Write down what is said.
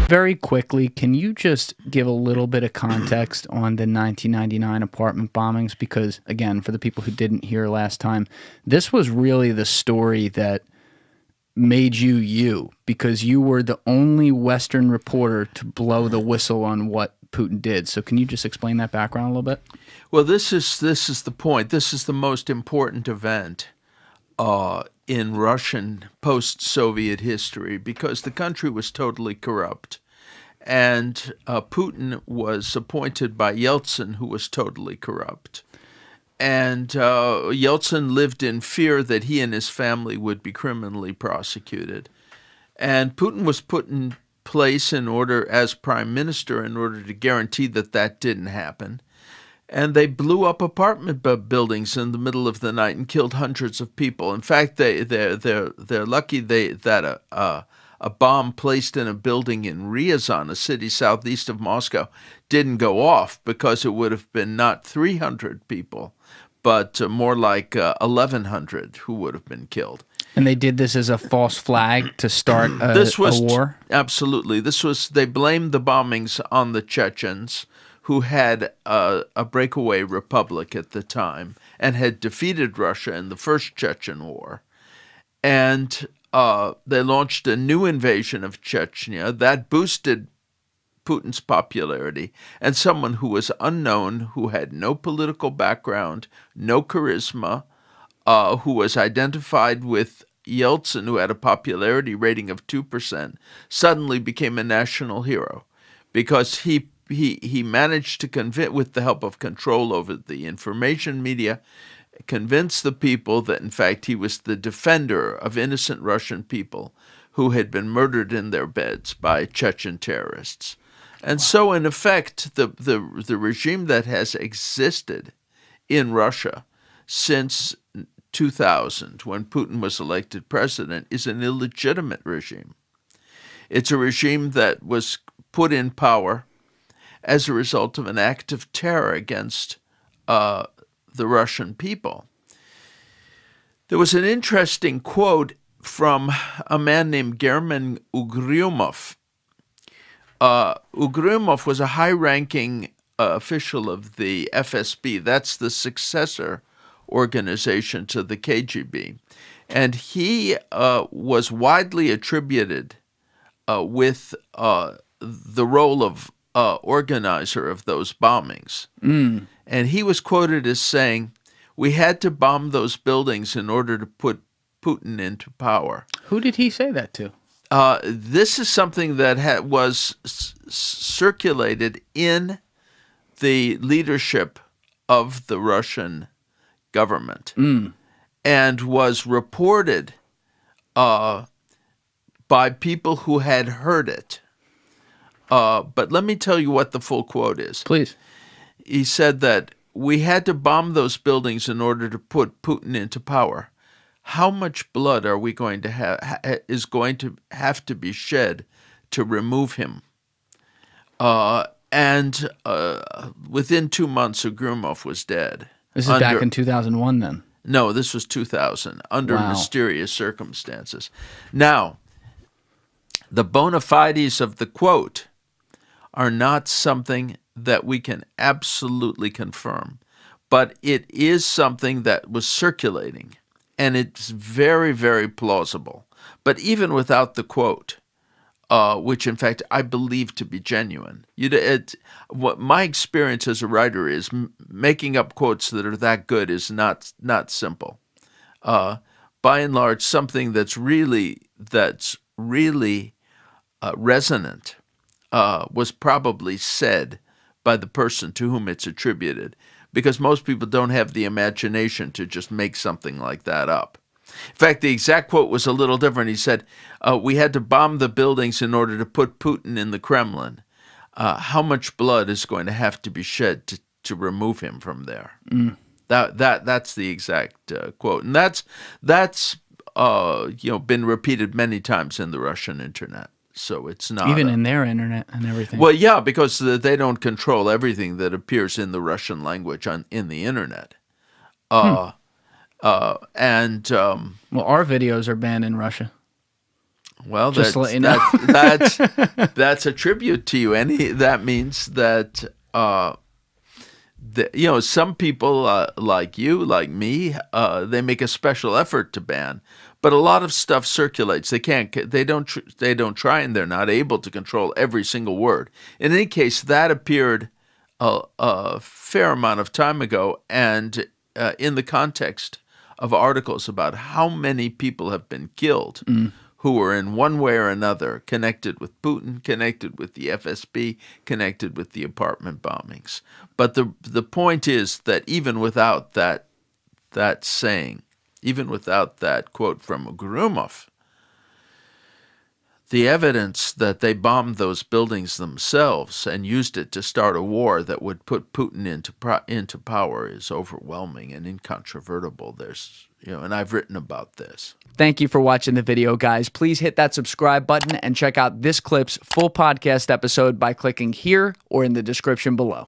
Very quickly, can you just give a little bit of context on the 1999 apartment bombings? Because, again, for the people who didn't hear last time, this was really the story that made you you, because you were the only Western reporter to blow the whistle on what Putin did. So can you just explain that background a little bit? Well, this is the point. This is the most important event in Russian post-Soviet history, because the country was totally corrupt. And Putin was appointed by Yeltsin, who was totally corrupt. And Yeltsin lived in fear that he and his family would be criminally prosecuted. And Putin was put in place in order, as prime minister, in order to guarantee that that didn't happen. And they blew up apartment buildings in the middle of the night and killed hundreds of people. In fact, they're lucky that a bomb placed in a building in Ryazan, a city southeast of Moscow, didn't go off, because it would have been not 300 people, but more like 1,100 who would have been killed. And they did this as a false flag to start a war? Absolutely. They blamed the bombings on the Chechens, who had a breakaway republic at the time and had defeated Russia in the First Chechen War. And they launched a new invasion of Chechnya that boosted Putin's popularity. And someone who was unknown, who had no political background, no charisma, who was identified with Yeltsin, who had a popularity rating of 2%, suddenly became a national hero, because he managed to convince, with the help of control over the information media, convince the people that, in fact, he was the defender of innocent Russian people who had been murdered in their beds by Chechen terrorists. And so, in effect, the regime that has existed in Russia since 2000, when Putin was elected president, is an illegitimate regime. It's a regime that was put in power as a result of an act of terror against the Russian people. There was an interesting quote from a man named German Ugryumov. Ugryumov was a high-ranking official of the FSB. That's the successor organization to the KGB. And he was widely attributed with the role of organizer of those bombings. And he was quoted as saying, "We had to bomb those buildings in order to put Putin into power." Who did he say that to? This is something that was circulated in the leadership of the Russian government and was reported by people who had heard it. But let me tell you what the full quote is. Please. He said that we had to bomb those buildings in order to put Putin into power. How much blood are we going to is going to have to be shed to remove him? And within 2 months, Ugryumov was dead. This is back in 2001 then? No, this was 2000, under mysterious circumstances. Now, the bona fides of the quote are not something that we can absolutely confirm, but it is something that was circulating, and it's very, very plausible. But even without the quote, which in fact I believe to be genuine, what my experience as a writer is, making up quotes that are that good is not simple. By and large, something that's really resonant was probably said by the person to whom it's attributed, because most people don't have the imagination to just make something like that up. In fact, the exact quote was a little different. He said, we had to bomb the buildings in order to put Putin in the Kremlin. How much blood is going to have to be shed to remove him from there? That's the exact quote. And that's been repeated many times in the Russian internet. So it's not even in their internet and everything. Well, yeah, because they don't control everything that appears in the Russian language in the internet. Well, our videos are banned in Russia. Well, Just that's, to let you know. that's a tribute to you. That means that some people like you, like me, they make a special effort to ban, but a lot of stuff circulates. They can't. They don't try, and they're not able to control every single word. In any case, that appeared a fair amount of time ago, and in the context of articles about how many people have been killed who were in one way or another connected with Putin, connected with the FSB, connected with the apartment bombings. But the point is that even without that saying, even without that quote from Ugryumov, the evidence that they bombed those buildings themselves and used it to start a war that would put Putin into power is overwhelming and incontrovertible. And I've written about this. Thank you for watching the video, guys. Please hit that subscribe button and check out this clip's full podcast episode by clicking here or in the description below.